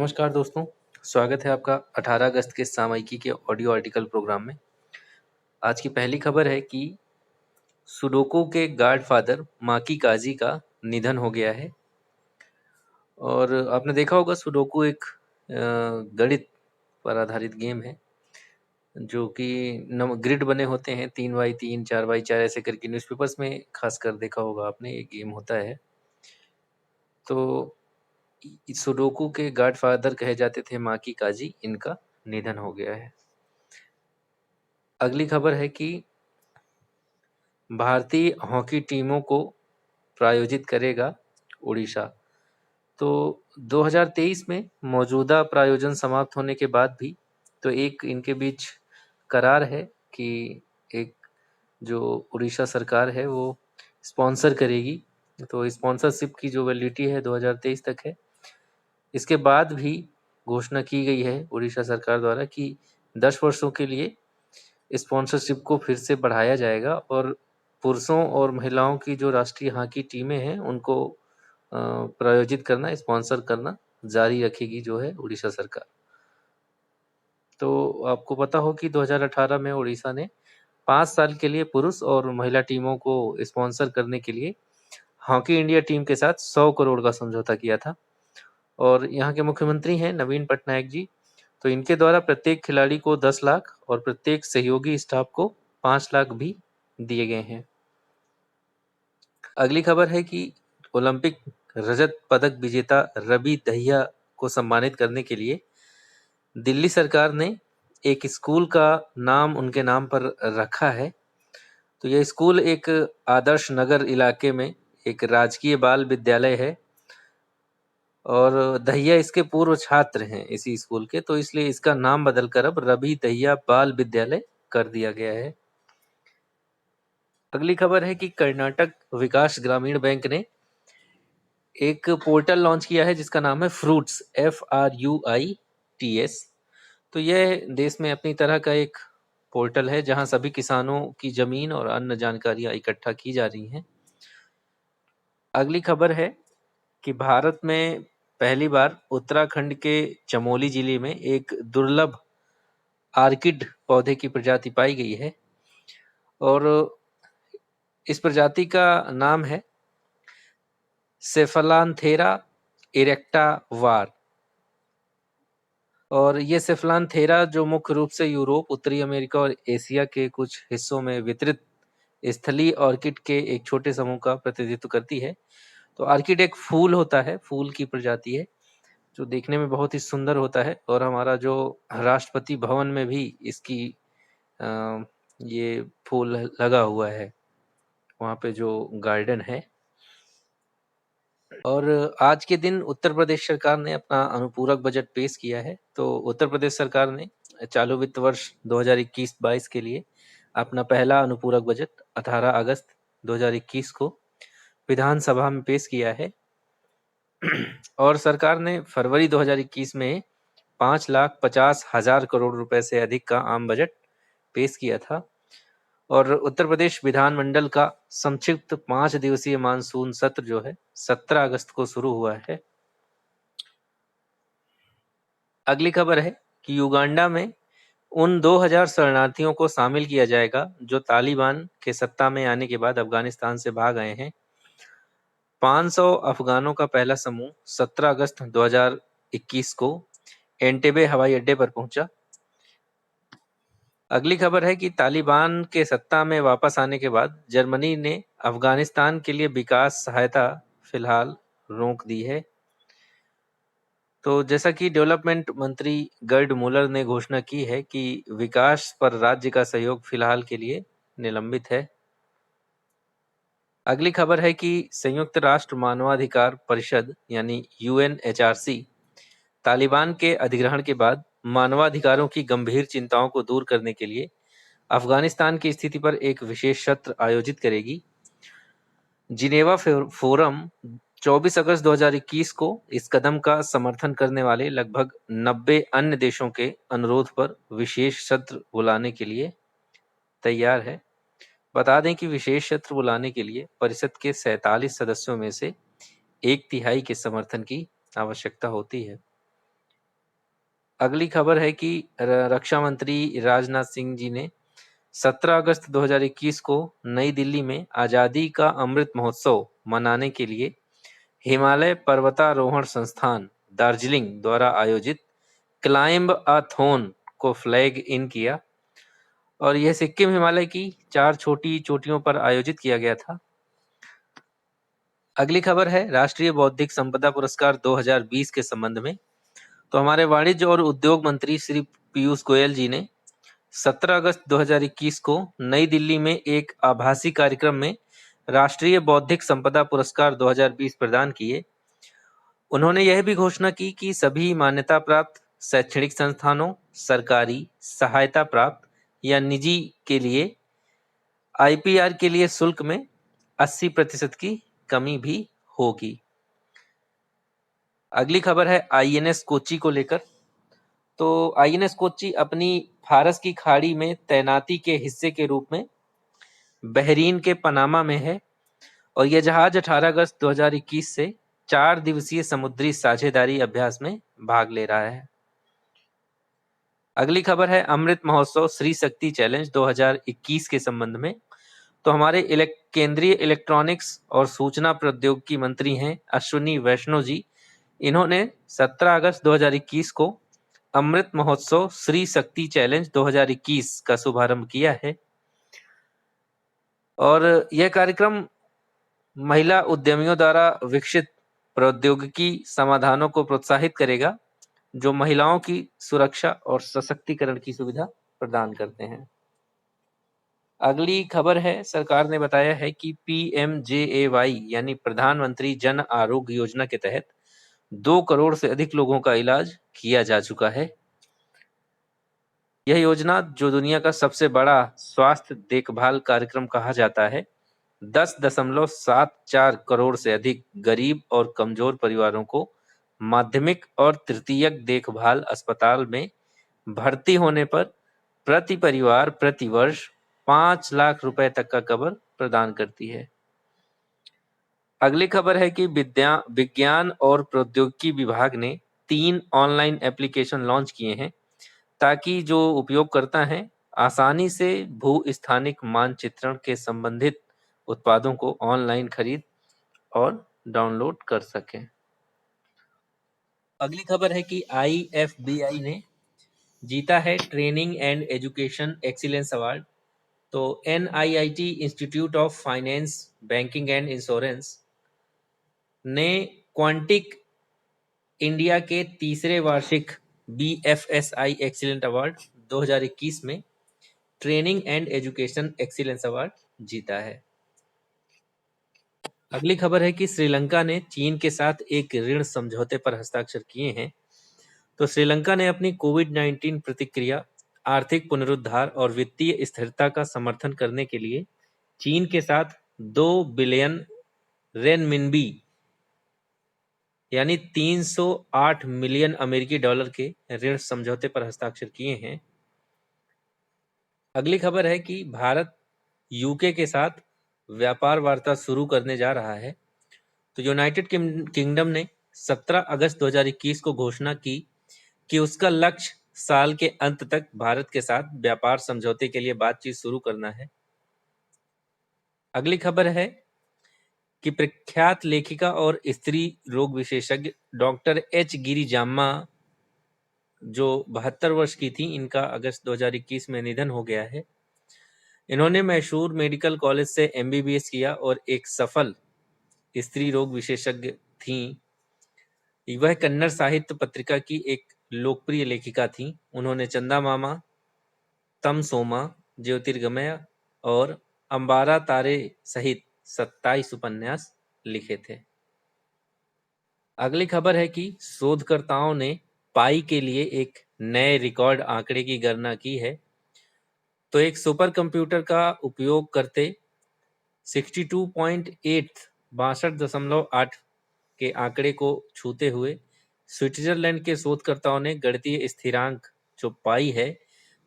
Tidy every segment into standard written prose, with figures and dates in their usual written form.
नमस्कार दोस्तों, स्वागत है आपका 18 अगस्त के सामयिकी के ऑडियो आर्टिकल प्रोग्राम में। आज की पहली खबर है कि सुडोकू के गॉडफादर माकी काजी का निधन हो गया है। और आपने देखा होगा सुडोकू एक गणित पर आधारित गेम है जो कि ग्रिड बने होते हैं 3x3 4x4 ऐसे करके। न्यूज़पेपर्स में खासकर देखा होगा आपने, ये गेम होता है। तो सुडोकू के गॉडफादर कहे जाते थे माकी काजी, इनका निधन हो गया है। अगली खबर है कि भारतीय हॉकी टीमों को प्रायोजित करेगा उड़ीसा। तो 2023 में मौजूदा प्रायोजन समाप्त होने के बाद भी तो एक इनके बीच करार है कि एक जो उड़ीसा सरकार है वो स्पॉन्सर करेगी। तो स्पॉन्सरशिप की जो वैलिडिटी है 2023 तक है। इसके बाद भी घोषणा की गई है उड़ीसा सरकार द्वारा कि 10 वर्षों के लिए स्पॉन्सरशिप को फिर से बढ़ाया जाएगा और पुरुषों और महिलाओं की जो राष्ट्रीय हॉकी टीमें हैं उनको प्रायोजित करना, स्पॉन्सर करना जारी रखेगी जो है उड़ीसा सरकार। तो आपको पता हो कि 2018 में उड़ीसा ने 5 साल के लिए पुरुष और महिला टीमों को स्पॉन्सर करने के लिए हॉकी इंडिया टीम के साथ 100 करोड़ का समझौता किया था। और यहाँ के मुख्यमंत्री हैं नवीन पटनायक जी। तो इनके द्वारा प्रत्येक खिलाड़ी को 10 लाख और प्रत्येक सहयोगी स्टाफ को 5 लाख भी दिए गए हैं। अगली खबर है कि ओलंपिक रजत पदक विजेता रवि दहिया को सम्मानित करने के लिए दिल्ली सरकार ने एक स्कूल का नाम उनके नाम पर रखा है। तो यह स्कूल एक आदर्श नगर इलाके में एक राजकीय बाल विद्यालय है और दहिया इसके पूर्व छात्र हैं इसी स्कूल के, तो इसलिए इसका नाम बदलकर अब रवि दहिया बाल विद्यालय कर दिया गया है। अगली खबर है कि कर्नाटक विकास ग्रामीण बैंक ने एक पोर्टल लॉन्च किया है जिसका नाम है फ्रूट्स, FRUITS। तो यह देश में अपनी तरह का एक पोर्टल है जहां सभी किसानों की जमीन और अन्य जानकारियां इकट्ठा की जा रही हैं। अगली खबर है कि भारत में पहली बार उत्तराखंड के चमोली जिले में एक दुर्लभ आर्किड पौधे की प्रजाति पाई गई है और इस प्रजाति का नाम है सेफलांथेरा इरेक्टा वार। और ये सेफलांथेरा जो मुख्य रूप से यूरोप, उत्तरी अमेरिका और एशिया के कुछ हिस्सों में वितरित स्थलीय ऑर्किड के एक छोटे समूह का प्रतिनिधित्व करती है। तो ऑर्किड एक फूल होता है, फूल की प्रजाति है जो देखने में बहुत ही सुंदर होता है और हमारा जो राष्ट्रपति भवन में भी इसकी ये फूल लगा हुआ है, वहाँ पे जो गार्डन है। और आज के दिन उत्तर प्रदेश सरकार ने अपना अनुपूरक बजट पेश किया है। तो उत्तर प्रदेश सरकार ने चालू वित्त वर्ष 2021-22 के लिए अपना पहला अनुपूरक बजट 18 अगस्त 2021 को विधानसभा में पेश किया है। और सरकार ने फरवरी 2021 में 5,50,000 करोड़ रुपए से अधिक का आम बजट पेश किया था। और उत्तर प्रदेश विधानमंडल का संक्षिप्त 5 दिवसीय मानसून सत्र जो है 17 अगस्त को शुरू हुआ है। अगली खबर है कि युगांडा में उन 2000 शरणार्थियों को शामिल किया जाएगा जो तालिबान के सत्ता में आने के बाद अफगानिस्तान से भाग आए हैं। 500 अफगानों का पहला समूह 17 अगस्त 2021 को एंटेबे हवाई अड्डे पर पहुंचा। अगली खबर है कि तालिबान के सत्ता में वापस आने के बाद जर्मनी ने अफगानिस्तान के लिए विकास सहायता फिलहाल रोक दी है। तो जैसा कि डेवलपमेंट मंत्री गर्ड मुलर ने घोषणा की है कि विकास पर राज्य का सहयोग फिलहाल के लिए निलंबित है। अगली खबर है कि संयुक्त राष्ट्र मानवाधिकार परिषद यानी UNHRC तालिबान के अधिग्रहण के बाद मानवाधिकारों की गंभीर चिंताओं को दूर करने के लिए अफगानिस्तान की स्थिति पर एक विशेष सत्र आयोजित करेगी। जिनेवा फोरम 24 अगस्त 2021 को इस कदम का समर्थन करने वाले लगभग 90 अन्य देशों के अनुरोध पर विशेष सत्र बुलाने के लिए तैयार है। बता दें कि विशेष सत्र बुलाने के लिए परिषद के 47 सदस्यों में से 1/3 के समर्थन की आवश्यकता होती है। अगली खबर है कि रक्षा मंत्री राजनाथ सिंह जी ने 17 अगस्त 2021 को नई दिल्ली में आजादी का अमृत महोत्सव मनाने के लिए हिमालय पर्वतारोहण संस्थान दार्जिलिंग द्वारा आयोजित क्लाइंब अ थॉन को फ्लैग इन किया और यह सिक्किम हिमालय की 4 छोटी चोटियों पर आयोजित किया गया था। अगली खबर है राष्ट्रीय बौद्धिक संपदा पुरस्कार 2020 के संबंध में। तो हमारे वाणिज्य और उद्योग मंत्री श्री पीयूष गोयल जी ने 17 अगस्त 2021 को नई दिल्ली में एक आभासी कार्यक्रम में राष्ट्रीय बौद्धिक संपदा पुरस्कार 2020 प्रदान किए। उन्होंने यह भी घोषणा की कि सभी मान्यता प्राप्त शैक्षणिक संस्थानों, सरकारी, सहायता प्राप्त या निजी के लिए आईपीआर के लिए शुल्क में 80% की कमी भी होगी। अगली खबर है आईएनएस कोच्चि को लेकर। तो आईएनएस कोच्चि अपनी फारस की खाड़ी में तैनाती के हिस्से के रूप में बहरीन के पनामा में है और यह जहाज 18 अगस्त 2021 से 4 दिवसीय समुद्री साझेदारी अभ्यास में भाग ले रहा है। अगली खबर है अमृत महोत्सव श्री शक्ति चैलेंज 2021 के संबंध में। तो हमारे केंद्रीय इलेक्ट्रॉनिक्स और सूचना प्रौद्योगिकी मंत्री हैं अश्विनी वैष्णव जी। इन्होंने 17 अगस्त 2021 को अमृत महोत्सव श्री शक्ति चैलेंज 2021 का शुभारंभ किया है और यह कार्यक्रम महिला उद्यमियों द्वारा विकसित प्रौद्योगिकी समाधानों को प्रोत्साहित करेगा जो महिलाओं की सुरक्षा और सशक्तिकरण की सुविधा प्रदान करते हैं। अगली खबर है सरकार ने बताया है कि पीएमजेएवाई यानी प्रधानमंत्री जन आरोग्य योजना के तहत 2 करोड़ से अधिक लोगों का इलाज किया जा चुका है। यह योजना जो दुनिया का सबसे बड़ा स्वास्थ्य देखभाल कार्यक्रम कहा जाता है 10.74 करोड़ से अधिक गरीब और कमजोर परिवारों को माध्यमिक और तृतीयक देखभाल अस्पताल में भर्ती होने पर प्रति परिवार प्रति वर्ष 5 लाख रुपए तक का कवर प्रदान करती है। अगली खबर है कि विज्ञान और प्रौद्योगिकी विभाग ने 3 ऑनलाइन एप्लीकेशन लॉन्च किए हैं ताकि जो उपयोगकर्ता हैं आसानी से भू स्थानिक मानचित्रण के संबंधित उत्पादों को ऑनलाइन खरीद और डाउनलोड कर सकें। अगली खबर है कि IFBI ने जीता है training and education excellence award. तो NIIT institute of finance banking and insurance ने क्वांटिक इंडिया के तीसरे वार्षिक BFSI एक्सीलेंट अवार्ड 2021 में training and education excellence award जीता है। अगली खबर है कि श्रीलंका ने चीन के साथ एक ऋण समझौते पर हस्ताक्षर किए हैं। तो श्रीलंका ने अपनी कोविड-19 प्रतिक्रिया, आर्थिक पुनरुद्धार और वित्तीय स्थिरता का समर्थन करने के लिए चीन के साथ 2 बिलियन रेनमिनबी यानी 308 मिलियन अमेरिकी डॉलर के ऋण समझौते पर हस्ताक्षर किए हैं। अगली खबर है कि भारत यूके के साथ व्यापार वार्ता शुरू करने जा रहा है। तो यूनाइटेड किंगडम ने 17 अगस्त 2021 को घोषणा की कि उसका लक्ष्य साल के अंत तक भारत के साथ व्यापार समझौते के लिए बातचीत शुरू करना है। अगली खबर है कि प्रख्यात लेखिका और स्त्री रोग विशेषज्ञ डॉक्टर H गिरिजाम्मा जो 72 वर्ष की थी, इनका अगस्त 2021 में निधन हो गया है। इन्होंने मैसूर मेडिकल कॉलेज से MBBS किया और एक सफल स्त्री रोग विशेषज्ञ थीं। वह कन्नड़ साहित्य पत्रिका की एक लोकप्रिय लेखिका थीं। उन्होंने चंदा मामा, तम सोमा, ज्योतिर्गमय और अंबारा तारे सहित 27 उपन्यास लिखे थे। अगली खबर है कि शोधकर्ताओं ने पाई के लिए एक नए रिकॉर्ड आंकड़े की गणना की है। तो एक सुपर कंप्यूटर का उपयोग करते 62.8 के आंकड़े को छूते हुए स्विट्जरलैंड के शोधकर्ताओं ने गणितीय स्थिरांक जो पाई है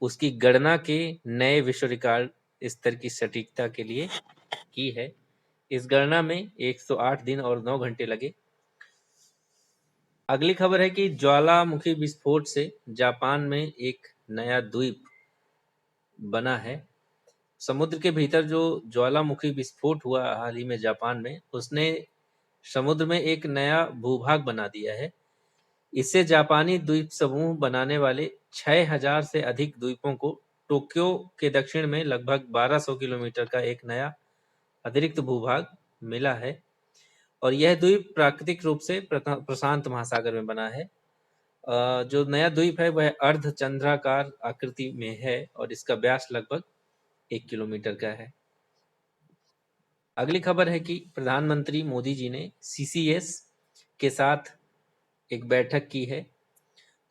उसकी गणना के नए विश्व रिकॉर्ड स्तर की सटीकता के लिए की है। इस गणना में 108 दिन और 9 घंटे लगे। अगली खबर है कि ज्वालामुखी विस्फोट से जापान में एक नया द्वीप बना है। समुद्र के भीतर जो ज्वालामुखी विस्फोट हुआ हाल ही में जापान में, उसने समुद्र में एक नया भूभाग बना दिया है। इससे जापानी द्वीप समूह बनाने वाले 6000 से अधिक द्वीपों को टोक्यो के दक्षिण में लगभग 1200 किलोमीटर का एक नया अतिरिक्त भूभाग मिला है। और यह द्वीप प्राकृतिक रूप से प्रशांत महासागर में बना है। जो नया द्वीप है वह अर्धचंद्राकार आकृति में है और इसका व्यास लगभग 1 किलोमीटर का है। अगली खबर है कि प्रधानमंत्री मोदी जी ने सीसीएस के साथ एक बैठक की है।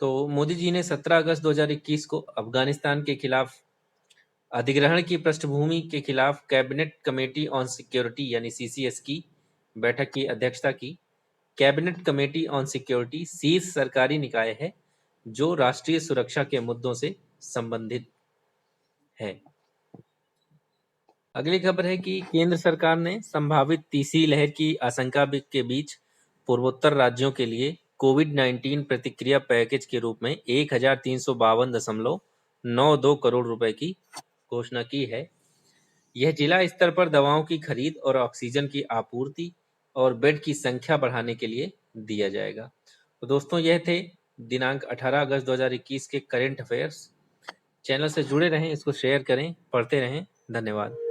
तो मोदी जी ने 17 अगस्त 2021 को अफगानिस्तान के खिलाफ अधिग्रहण की पृष्ठभूमि के खिलाफ कैबिनेट कमेटी ऑन सिक्योरिटी यानी सीसीएस की बैठक की अध्यक्षता की। कैबिनेट कमेटी ऑन सिक्योरिटी शीर्ष सरकारी निकाय है जो राष्ट्रीय सुरक्षा के मुद्दों से संबंधित है। अगली खबर है कि केंद्र सरकार ने संभावित तीसरी लहर की आशंका के बीच पूर्वोत्तर राज्यों के लिए कोविड-19 प्रतिक्रिया पैकेज के रूप में 1352.92 करोड़ रुपए की घोषणा की है। यह जिला स्तर पर दवाओं की खरीद और ऑक्सीजन की आपूर्ति और बेड की संख्या बढ़ाने के लिए दिया जाएगा। तो दोस्तों, यह थे दिनांक 18 अगस्त 2021 के करंट अफेयर्स। चैनल से जुड़े रहें, इसको शेयर करें, पढ़ते रहें। धन्यवाद।